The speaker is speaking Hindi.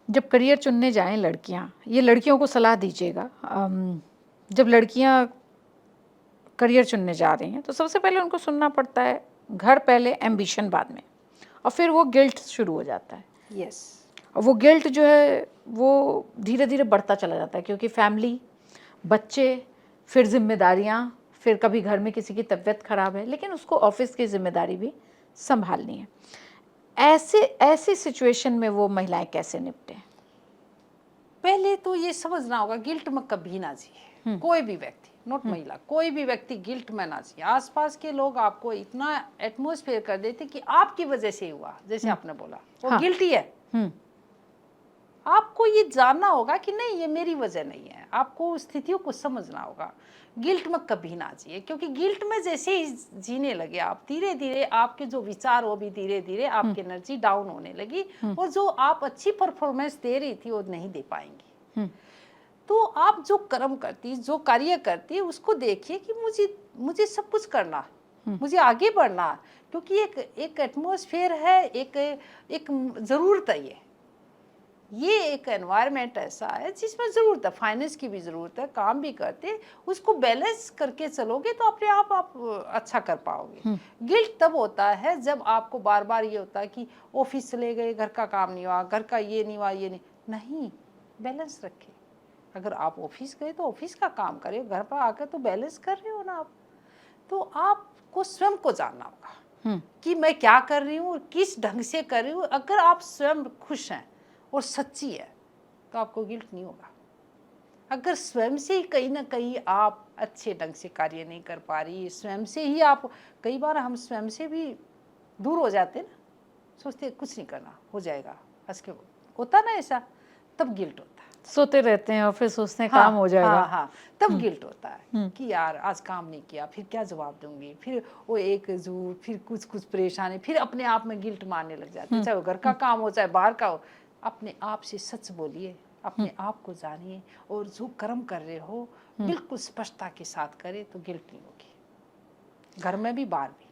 जब करियर चुनने जाएं लड़कियां, ये लड़कियों को सलाह दीजिएगा। जब लड़कियां करियर चुनने जा रही हैं तो सबसे पहले उनको सुनना पड़ता है घर पहले, एम्बिशन बाद में, और फिर वो गिल्ट शुरू हो जाता है। यस। और वो गिल्ट जो है वो धीरे धीरे बढ़ता चला जाता है, क्योंकि फैमिली, बच्चे, फिर जिम्मेदारियाँ, फिर कभी घर में किसी की तबीयत खराब है, लेकिन उसको ऑफिस की जिम्मेदारी भी संभालनी है। ऐसी सिचुएशन में वो महिलाएं कैसे निपटें? पहले तो ये समझना होगा गिल्ट में कभी ना जिए कोई भी व्यक्ति, नॉट महिला, कोई भी व्यक्ति गिल्ट में ना जिए। आसपास के लोग आपको इतना एटमॉस्फेयर कर देते कि आपकी वजह से हुआ, जैसे आपने बोला वो हाँ। गिल्टी है। आपको ये जानना होगा कि नहीं, ये मेरी वजह नहीं है। आपको स्थितियों को समझना होगा। गिल्ट में कभी ना जिए, क्योंकि गिल्ट में जैसे ही जीने लगे आप, धीरे धीरे आपके जो विचार वो भी धीरे धीरे आपकी एनर्जी डाउन होने लगी, और जो आप अच्छी परफॉर्मेंस दे रही थी वो नहीं दे पाएंगी। तो आप जो कर्म करती, जो कार्य करती, उसको देखिए कि मुझे सब कुछ करना, मुझे आगे बढ़ना, क्योंकि एक एटमॉस्फेयर है, एक ज़रूरत है। ये एक एनवायरनमेंट ऐसा है जिसमें ज़रूरत है, फाइनेंस की भी ज़रूरत है, काम भी करते, उसको बैलेंस करके चलोगे तो अपने आप अच्छा कर पाओगे। गिल्ट तब होता है जब आपको बार बार ये होता है कि ऑफिस चले गए, घर का काम नहीं हुआ, घर का ये नहीं हुआ, ये नहीं, बैलेंस रखें। अगर आप ऑफिस गए तो ऑफिस का काम करें, घर पर आकर तो बैलेंस कर रहे हो ना आप। तो आपको स्वयं को जानना होगा कि मैं क्या कर रही हूँ और किस ढंग से कर रही हूँ। अगर आप स्वयं खुश हैं और सच्ची है तो आपको गिल्ट नहीं होगा। अगर स्वयं से ही कहीं ना कहीं आप अच्छे ढंग से कार्य नहीं कर पा रही, स्वयं से ही आप, कई बार हम स्वयं से भी दूर हो जाते ना, सोचते कुछ नहीं करना, हो जाएगा, हंस के होता ना ऐसा, तब गिल्ट होता है। सोते रहते हैं और फिर सोचते हैं काम हो जाएगा। हाँ, तब गिल्ट होता है कि यार आज काम नहीं किया, फिर क्या जवाब दूंगी, फिर वो एक झूठ, फिर कुछ परेशानी, फिर अपने आप में गिल्ट मारने लग जाती है। चाहे वो घर का काम हो चाहे बाहर का हो, अपने आप से सच बोलिए, अपने आप को जानिए, और जो कर्म कर रहे हो बिल्कुल स्पष्टता के साथ करे तो गिल्ट नहीं होगी, घर में भी बाहर भी।